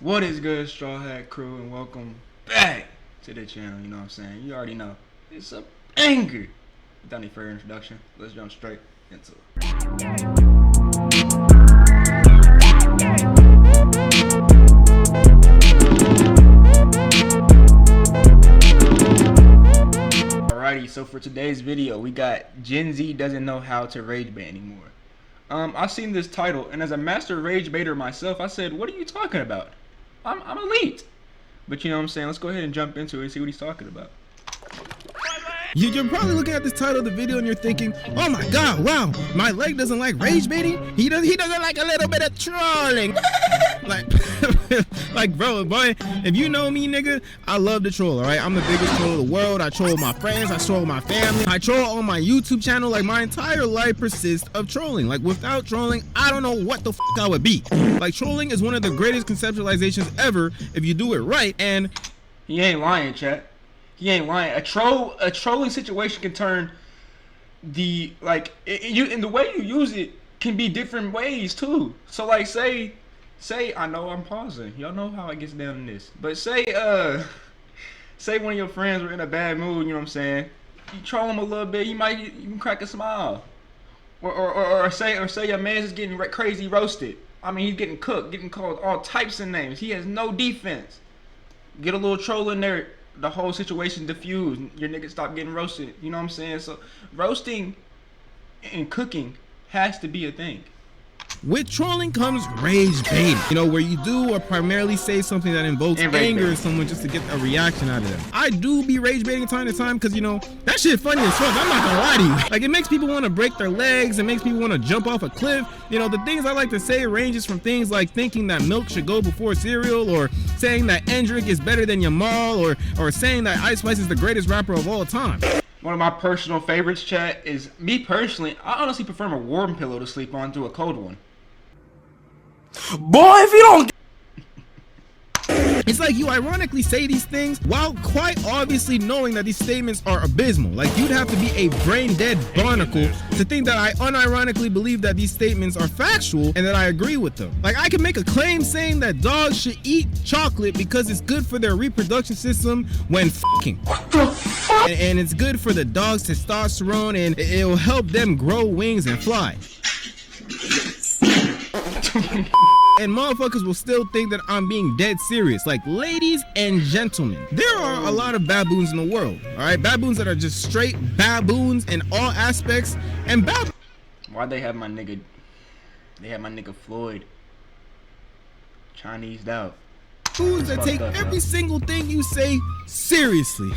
What is good, Straw Hat Crew, and welcome back to the channel. You know what I'm saying? You already know. It's a banger. Without any further introduction, let's jump straight into it. Alrighty, so for today's video, we got Gen Z doesn't know how to rage bait anymore. I seen this title, and as a master rage baiter myself, I said, what are you talking about? I'm elite. But you know what I'm saying, let's go ahead and jump into it and see what he's talking about. You're probably looking at this title of the video and you're thinking, oh my god, wow, my leg doesn't like rage baiting? He doesn't like a little bit of trolling. like bro, boy, if you know me, nigga, I love to troll, alright? I'm the biggest troll in the world. I troll my friends, I troll my family, I troll on my YouTube channel. Like, my entire life persists of trolling. Like, without trolling, I don't know what the fuck I would be. Like, trolling is one of the greatest conceptualizations ever if you do it right. And he ain't lying, chat. He ain't lying. A trolling situation can turn the and the way you use it can be different ways too. So like say I know I'm pausing. Y'all know how it gets down in this. But say one of your friends were in a bad mood, you know what I'm saying? You troll him a little bit, you can crack a smile. Or say your man's just getting crazy roasted. I mean, he's getting cooked, getting called all types of names. He has no defense. Get a little troll in there. The whole situation diffused. Your nigga stop getting roasted. You know what I'm saying? So roasting and cooking has to be a thing. With trolling comes rage baiting, you know, where you do or primarily say something that invokes anger in someone just to get a reaction out of them. I do be rage baiting time to time because, you know, that shit funny as fuck. I'm not gonna lie to you. Like, it makes people want to break their legs. It makes people want to jump off a cliff. You know, the things I like to say ranges from things like thinking that milk should go before cereal, or saying that Endrick is better than Yamal, or saying that Ice Spice is the greatest rapper of all time. One of my personal favorites, chat, is me personally. I honestly prefer a warm pillow to sleep on to a cold one. Boy, if you don't. It's like you ironically say these things while quite obviously knowing that these statements are abysmal. Like, you'd have to be a brain dead barnacle to think that I unironically believe that these statements are factual and that I agree with them. Like, I can make a claim saying that dogs should eat chocolate because it's good for their reproduction system when fucking. What the fuck? And it's good for the dog's testosterone, and it'll help them grow wings and fly. And motherfuckers will still think that I'm being dead serious. Like, ladies and gentlemen, there are a lot of baboons in the world, alright? Baboons that are just straight baboons in all aspects. And why'd they have my nigga? They had my nigga Floyd Chinese out. Baboons that take every single thing you say seriously.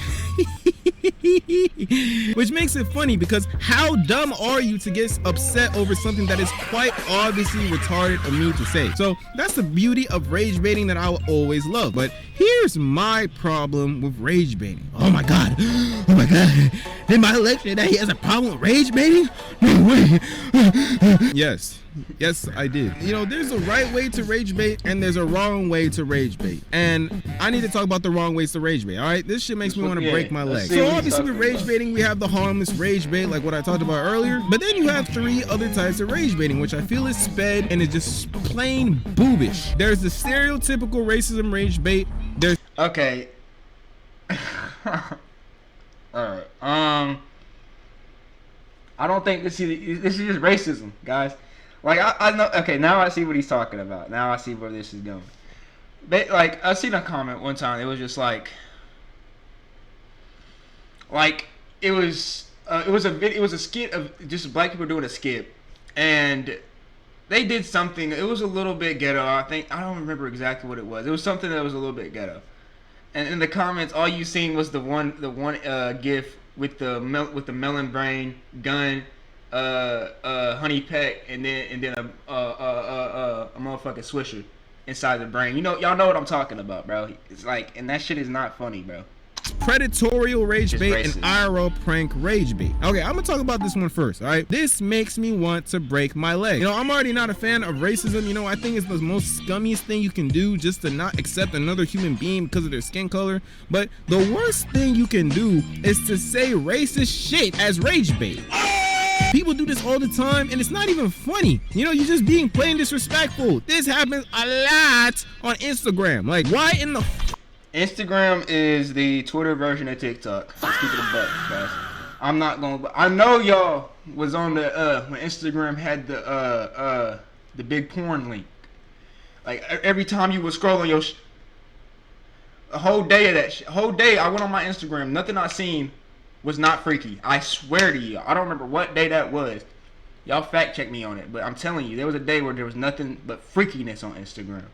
Which makes it funny, because how dumb are you to get upset over something that is quite obviously retarded of me to say? So that's the beauty of rage baiting that I will always love. But here's my problem with rage baiting. Oh my god. Oh my god. In my lecture that he has a problem with rage baiting? No way. Yes, I did. You know, there's a right way to rage bait and there's a wrong way to rage bait. And I need to talk about the wrong ways to rage bait, alright? This shit makes me want to break my leg. So obviously with rage baiting, we have the harmless rage bait, like what I talked about earlier. But then you have 3 other types of rage baiting, which I feel is sped and is just plain boobish. There's the stereotypical racism rage bait. There's... Okay. Alright. I don't think this is just racism, guys. Like, I know. Okay, now I see what he's talking about. Now I see where this is going. But, like, I seen a comment one time. It was just like it was a skit of just black people doing a skit, and they did something. It was a little bit ghetto. I don't remember exactly what it was. It was something that was a little bit ghetto. And in the comments, all you seen was the one gif with the melon brain gun. Honey peck, and then a motherfucking swisher inside the brain. You know, y'all know what I'm talking about, bro. It's like, and that shit is not funny, bro. Predatorial rage bait and IRL prank rage bait. Okay, I'm gonna talk about this one first, alright? This makes me want to break my leg. You know, I'm already not a fan of racism. You know, I think it's the most scummiest thing you can do, just to not accept another human being because of their skin color. But the worst thing you can do is to say racist shit as rage bait. People do this all the time, and it's not even funny. You know, you're just being plain disrespectful. This happens a lot on Instagram. Like, why in the Instagram is the Twitter version of TikTok. Let's keep it a buck, guys. I'm not gonna. I know y'all was on the when Instagram had the big porn link. Like every time you would scroll on your a whole day of that shit. Whole day I went on my Instagram. Nothing I seen was not freaky. I swear to you. I don't remember what day that was. Y'all fact check me on it. But I'm telling you, there was a day where there was nothing but freakiness on Instagram.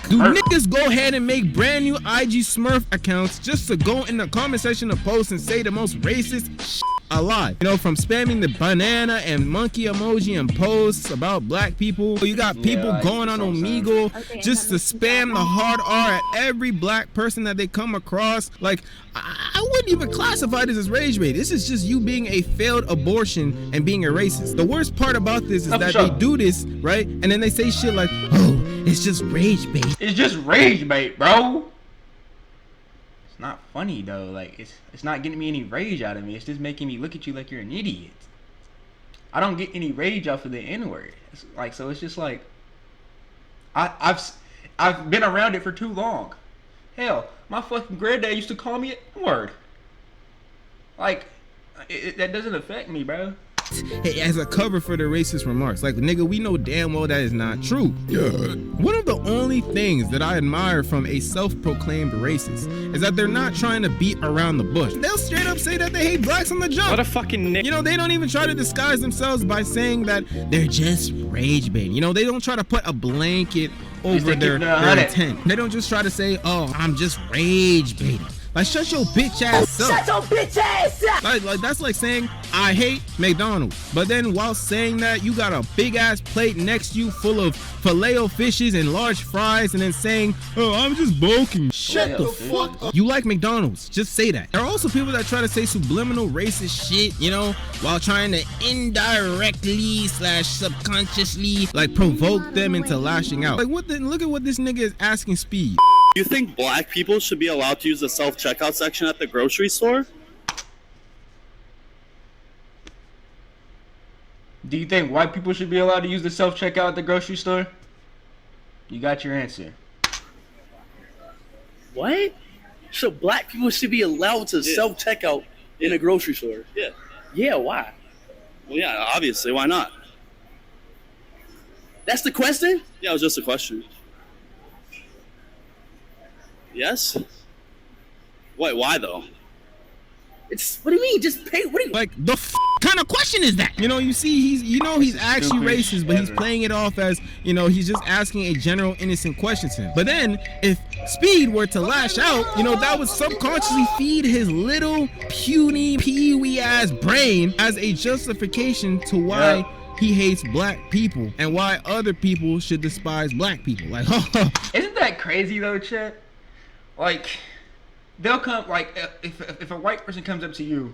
do niggas go ahead and make brand new IG Smurf accounts just to go in the comment section of posts and say the most racist shit alive? You know, from spamming the banana and monkey emoji and posts about black people. You got people going on Omegle just to spam the hard R at every black person that they come across. Like, I wouldn't even classify this as rage bait. This is just you being a failed abortion and being a racist. The worst part about this is that they do this, right? And then they say shit like, oh, it's just rage bait. It's just rage bait, bro. It's not funny though. Like it's not getting me any rage out of me. It's just making me look at you like you're an idiot. I don't get any rage off of the N-word. It's like, so it's just like I've been around it for too long. Hell, my fucking granddad used to call me N-word. Like that doesn't affect me, bro. As a cover for the racist remarks. Like, nigga, we know damn well that is not true. Yeah. One of the only things that I admire from a self-proclaimed racist is that they're not trying to beat around the bush. They'll straight up say that they hate blacks on the jump. What a fucking nigga. You know, they don't even try to disguise themselves by saying that they're just rage baiting. You know, they don't try to put a blanket over their intent. They don't just try to say, oh, I'm just rage baiting. Like, shut your bitch ass up. Shut your bitch ass up. Like that's like saying I hate McDonald's, but then while saying that you got a big ass plate next to you full of Filet-O-Fishes and large fries, and then saying, oh, I'm just bulking. Shut the fuck up. You like McDonald's? Just say that. There are also people that try to say subliminal racist shit, you know, while trying to indirectly / subconsciously like provoke them into lashing out. Like, what? Look at what this nigga is asking Speed. You think black people should be allowed to use the self-checkout section at the grocery store? Do you think white people should be allowed to use the self-checkout at the grocery store? You got your answer. What? So black people should be allowed to self-checkout in a grocery store? Yeah. Yeah, why? Well, yeah, obviously. Why not? That's the question? Yeah, it was just a question. Yes? Wait, why though? It's, what do you mean? Just pay, what do you... Like, the kind of question is that? You know, you see, he's actually racist, but he's playing it off as, you know, he's just asking a general innocent question to him. But then, if Speed were to lash out, you know, that would subconsciously feed his little puny pee-wee ass brain as a justification to why he hates black people and why other people should despise black people. Like, isn't that crazy though, Chet? Like, they'll come, like, if a white person comes up to you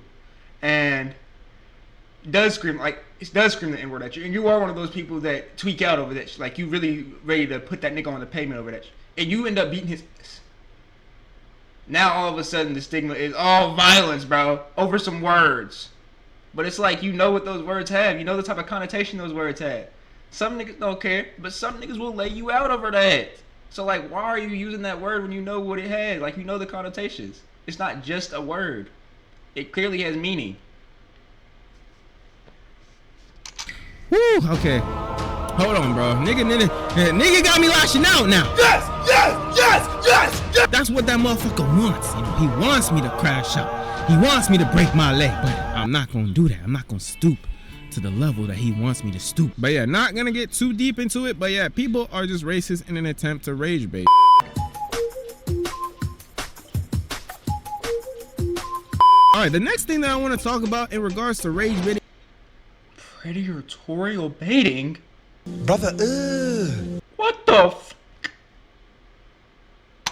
and does scream the N-word at you, and you are one of those people that tweak out over that, like, you really ready to put that nigga on the pavement over that, and you end up beating his ass. Now all of a sudden the stigma is all violence, bro, over some words. But it's like, you know what those words have. You know the type of connotation those words have. Some niggas don't care, but some niggas will lay you out over that. So, like, why are you using that word when you know what it has? Like, you know the connotations. It's not just a word. It clearly has meaning. woo, okay. Hold on, bro. Nigga got me lashing out now. Yes. That's what that motherfucker wants. You know, he wants me to crash out. He wants me to break my leg, but I'm not gonna do that. I'm not gonna stoop to the level that he wants me to stoop. But yeah, not gonna get too deep into it, but yeah, people are just racist in an attempt to rage bait. All right, the next thing that I want to talk about in regards to rage baiting. Predatorial baiting? Brother, What the f?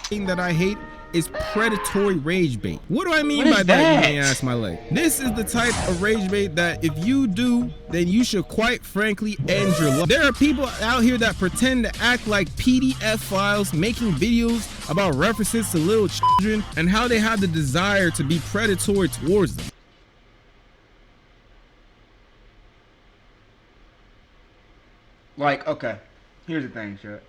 Thing that I hate is predatory rage bait. What do I mean What by is that, that? you may ask my leg? This is the type of rage bait that if you do, then you should quite frankly end your life. There are people out here that pretend to act like PDF files, making videos about references to little children and how they have the desire to be predatory towards them. Like, okay, here's the thing, Chuck.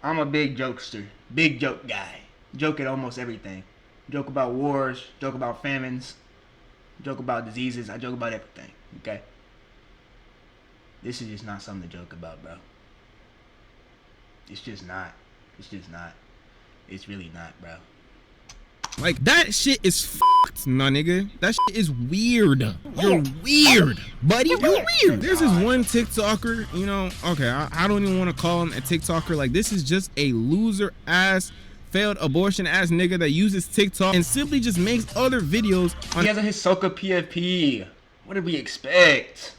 I'm a big jokester, big joke guy. Joke at almost everything. Joke about wars, joke about famines, joke about diseases. I joke about everything, okay? This is just not something to joke about, bro. It's just not. It's just not. It's really not, bro. Like, that shit is fucked, my nigga. That shit is weird. You're weird, buddy. You're weird. There's this one TikToker, you know, okay, I don't even want to call him a TikToker. Like, this is just a loser ass, failed abortion ass nigga that uses TikTok and simply just makes other videos on He has a Hisoka PFP. What did we expect?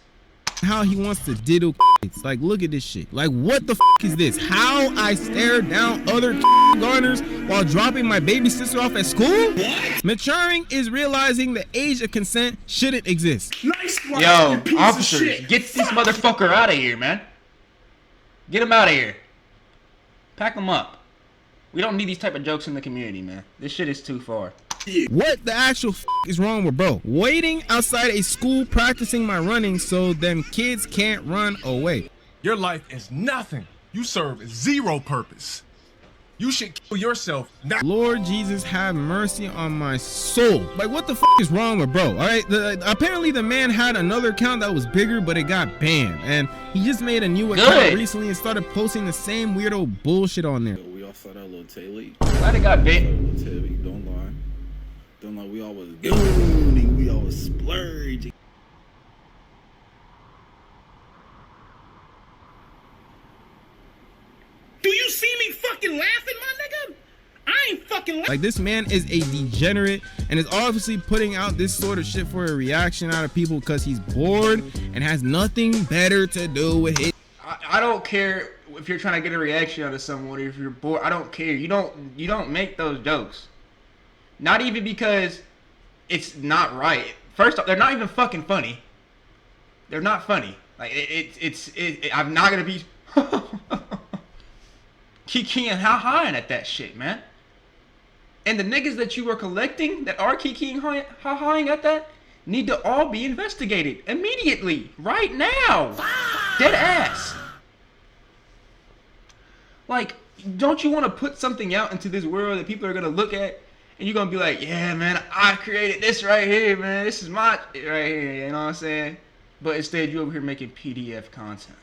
how he wants to diddle kids. Like, look at this shit. Like, what the is this? How I stare down other garners while dropping my baby sister off at school? What? Maturing is realizing the age of consent shouldn't exist. Nice one, Yo, you piece of officers, shit. get this motherfucker out of here, man. Get him out of here. Pack him up. We don't need these type of jokes in the community, man. This shit is too far. What the actual is wrong with bro? Waiting outside a school practicing my running so them kids can't run away. Your life is nothing. You serve zero purpose. You should kill yourself now. Lord Jesus, have mercy on my soul. Like, what the is wrong with bro? All right, apparently the man had another account that was bigger, but it got banned, and he just made a new account recently and started posting the same weirdo bullshit on there. We all saw that little Taylor. Glad it got banned. Don't lie. Don't lie. We all was gooning. We all was splurging. Do you see me fucking laughing, my nigga? I ain't fucking laughing. Like, this man is a degenerate and is obviously putting out this sort of shit for a reaction out of people because he's bored and has nothing better to do with it. I don't care if you're trying to get a reaction out of someone or if you're bored. I don't care. You don't make those jokes. Not even because it's not right. First off, they're not even fucking funny. They're not funny. Like, I'm not gonna be kikiing and ha-haing at that shit, man. And the niggas that you are collecting that are kikiing ha-haing at that need to all be investigated immediately, right now. Dead ass. Like, don't you want to put something out into this world that people are gonna look at and you're gonna be like, yeah, man, I created this right here, man. This is my shit right here. You know what I'm saying? But instead, you over here making PDF content.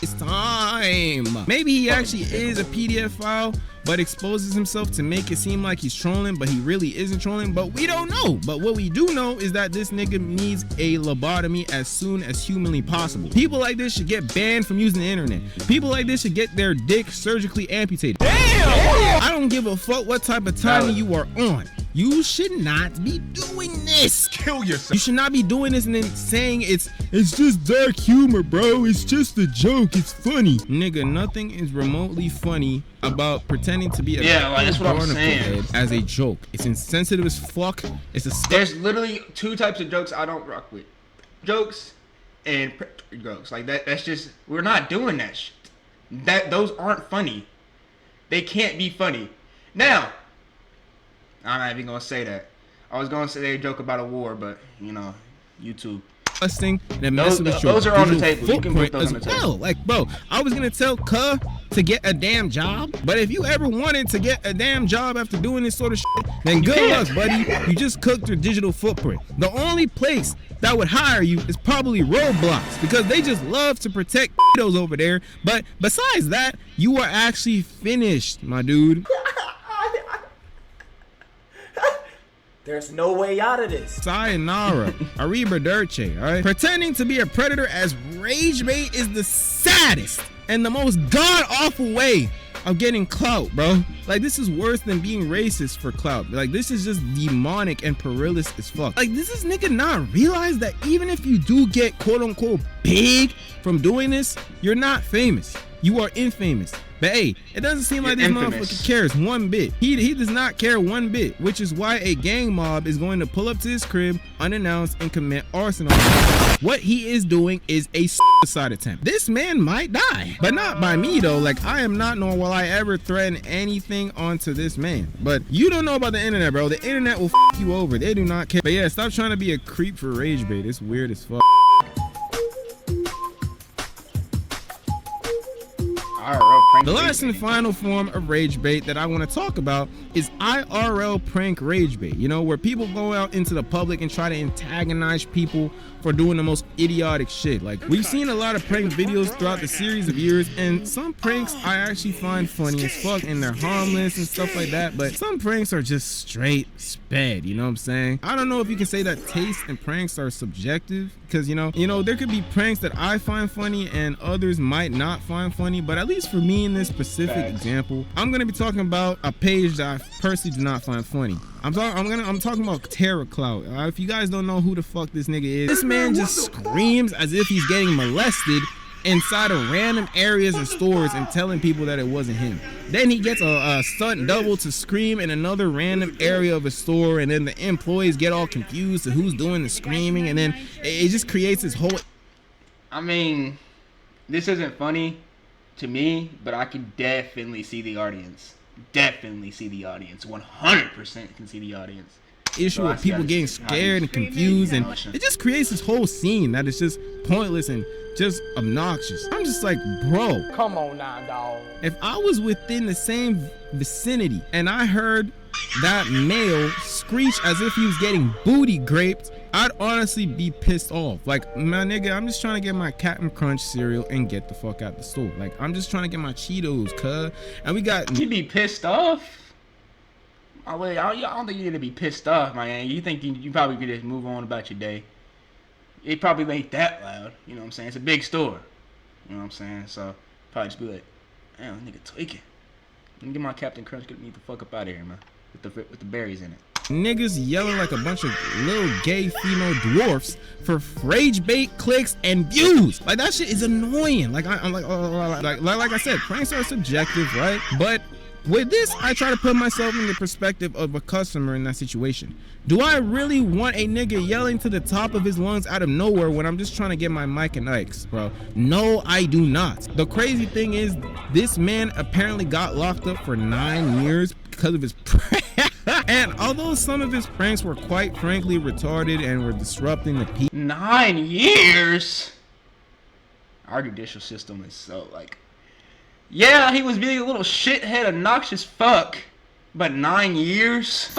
It's time. Maybe he actually is a PDF file, but exposes himself to make it seem like he's trolling, but he really isn't trolling. But we don't know. But what we do know is that this nigga needs a lobotomy as soon as humanly possible. People like this should get banned from using the internet. People like this should get their dick surgically amputated. Damn! I don't give a fuck what type of timing you are on. You should not be doing this. Kill yourself. You should not be doing this and then saying it's just dark humor, bro. It's just a joke. It's funny. Nigga, nothing is remotely funny about pretending to be a that's what I'm saying. head as a joke. It's insensitive as fuck. It's a There's literally two types of jokes I don't rock with. Jokes and predatory jokes. Like that's just, we're not doing that shit. Those aren't funny. They can't be funny. Now, I'm not even gonna say that. I was gonna say a joke about a war, but you know, YouTube. Thing that messes with your Those are on the visual table. You can put footprint those on as the table. well. Like, bro, I was gonna tell Kuh to get a damn job, but if you ever wanted to get a damn job after doing this sort of shit, then good luck, buddy. You just cooked your digital footprint. The only place that would hire you is probably Roblox, because they just love to protect those over there. But besides that, you are actually finished, my dude. There's no way out of this. Sayonara, arrivederci, alright? Pretending to be a predator as rage bait is the saddest and the most god-awful way of getting clout, bro. Like, this is worse than being racist for clout. Like, this is just demonic and perilous as fuck. Like, does this nigga not realize that even if you do get quote-unquote big from doing this, you're not famous. You are infamous. But hey, it doesn't seem like this motherfucker cares one bit. He does not care one bit, which is why a gang mob is going to pull up to his crib unannounced and commit arson on him. What he is doing is a suicide attempt. This man might die, but not by me though. Like, I am not, nor will I ever threaten anything onto this man. But you don't know about the internet, bro. The internet will f you over. They do not care. But yeah, stop trying to be a creep for rage bait. It's weird as fuck. IRL prank The last and baiting. final form of rage bait that I want to talk about is IRL prank rage bait. You know, where people go out into the public and try to antagonize people for doing the most idiotic shit. Like, we've seen a lot of prank videos throughout the series of years, and some pranks I actually find funny as fuck, and they're harmless and stuff like that, but some pranks are just straight sped, you know what I'm saying? I don't know if you can say that taste and pranks are subjective, because you know, there could be pranks that I find funny and others might not find funny, but at least for me in this specific example, I'm gonna be talking about a page that I personally do not find funny. I'm talking about Terror Clout. If you guys don't know who the fuck this nigga is, this man just screams as if he's getting molested inside of random areas and stores and telling people that it wasn't him. Then he gets a stunt double to scream in another random area of a store, and then the employees get all confused to who's doing the screaming, and then it just creates this whole... I mean, this isn't funny to me, but I can definitely see the audience. Definitely see the audience. 100% can see the audience. issue So I of see people how getting you- scared and confused, and it just creates this whole scene that is just pointless and just obnoxious. I'm just like, bro, Come on now, dog. if I was within the same vicinity and I heard that male screech as if he was getting booty graped, I'd honestly be pissed off. Like, my nigga, I'm just trying to get my Captain Crunch cereal and get the fuck out the store. Like, I'm just trying to get my Cheetos, cuz. And we got... You be pissed off? Oh, wait, I don't think you need to be pissed off, man. You think you probably could just move on about your day. It probably ain't that loud. You know what I'm saying? It's a big store. You know what I'm saying? So, probably just be like, damn, nigga tweaking. Let me get my Captain Crunch, get me the fuck up out of here, man. With the berries in it. niggas yelling like a bunch of little gay female dwarfs for rage bait clicks and views. Like, that shit is annoying. Like, I'm like, like I said, pranks are subjective, right? But with this, I try to put myself in the perspective of a customer in that situation. Do I really want a nigga yelling to the top of his lungs out of nowhere when I'm just trying to get my Mike and Ike's, bro? No, I do not. The crazy thing is, this man apparently got locked up for 9 years because of his prank. And although some of his pranks were quite frankly retarded and were disrupting the peace, 9 years? Our judicial system is so, like... Yeah, he was being a little shithead, obnoxious fuck. But 9 years?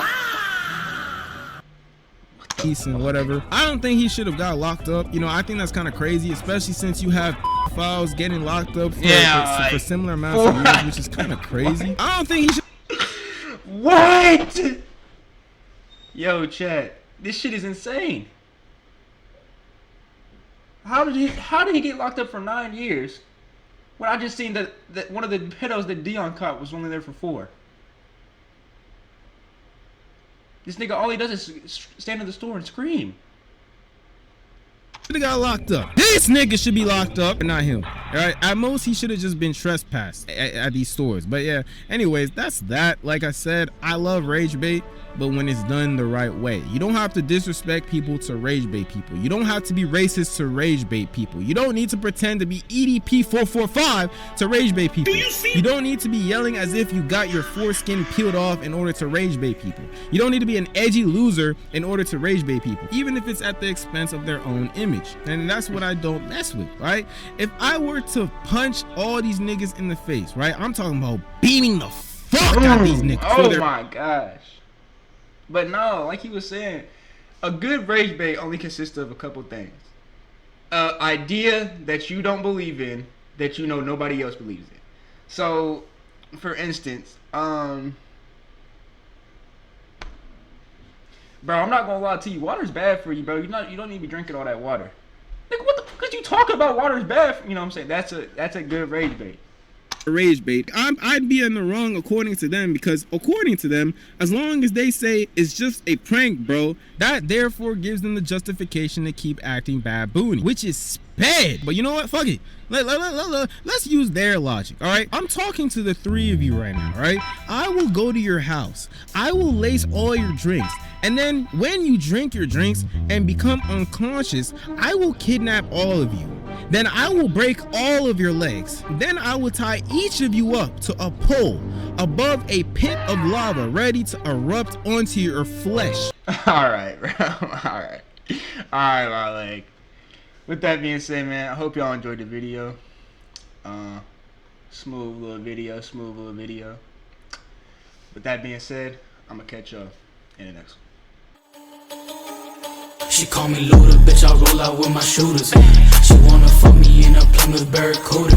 and whatever, I don't think he should have got locked up. You know, I think that's kind of crazy, especially since you have files getting locked up for similar amounts of years, which is kind of crazy. I don't think he should. What? Yo, chat, this shit is insane. How did he get locked up for 9 years? When I just seen that one of the pedos that Dion caught was only there for 4. This nigga, all he does is stand in the store and scream. Should have got locked up. This nigga should be locked up, and not him. All right, at most he should have just been trespassed at these stores. But yeah, anyways, that's that. Like I said, I love rage bait, but when it's done the right way. You don't have to disrespect people to rage bait people. You don't have to be racist to rage bait people. You don't need to pretend to be EDP 445 to rage bait people. You don't need to be yelling as if you got your foreskin peeled off in order to rage bait people. You don't need to be an edgy loser in order to rage bait people, even if it's at the expense of their own image. And that's what I don't mess with, right? If I were to punch all these niggas in the face, right? I'm talking about beating the fuck out these niggas. Oh my gosh. But no, like he was saying, a good rage bait only consists of a couple things. Idea that you don't believe in, that you know nobody else believes in. So, for instance, bro, I'm not gonna lie to you. Water's bad for you, bro. You don't need to be drinking all that water. Like, what the fuck is you talking about? Water's bad for, you know what I'm saying? That's a good rage bait. Rage bait. I'd be in the wrong according to them, because according to them, as long as they say it's just a prank, bro, that therefore gives them the justification to keep acting baboon, which is sped. But you know what? Fuck it. Let's use their logic, all right? I'm talking to the three of you right now, all right? I will go to your house. I will lace all your drinks. And then when you drink your drinks and become unconscious, I will kidnap all of you. Then I will break all of your legs. Then I will tie each of you up to a pole above a pit of lava ready to erupt onto your flesh. Alright, bro. Alright, my leg. With that being said, man, I hope y'all enjoyed the video. Smooth little video. With that being said, I'm gonna catch y'all in the next one. She call me Luda, bitch, I roll out with my shooters. She wanna fuck me in a Plymouth Barracuda.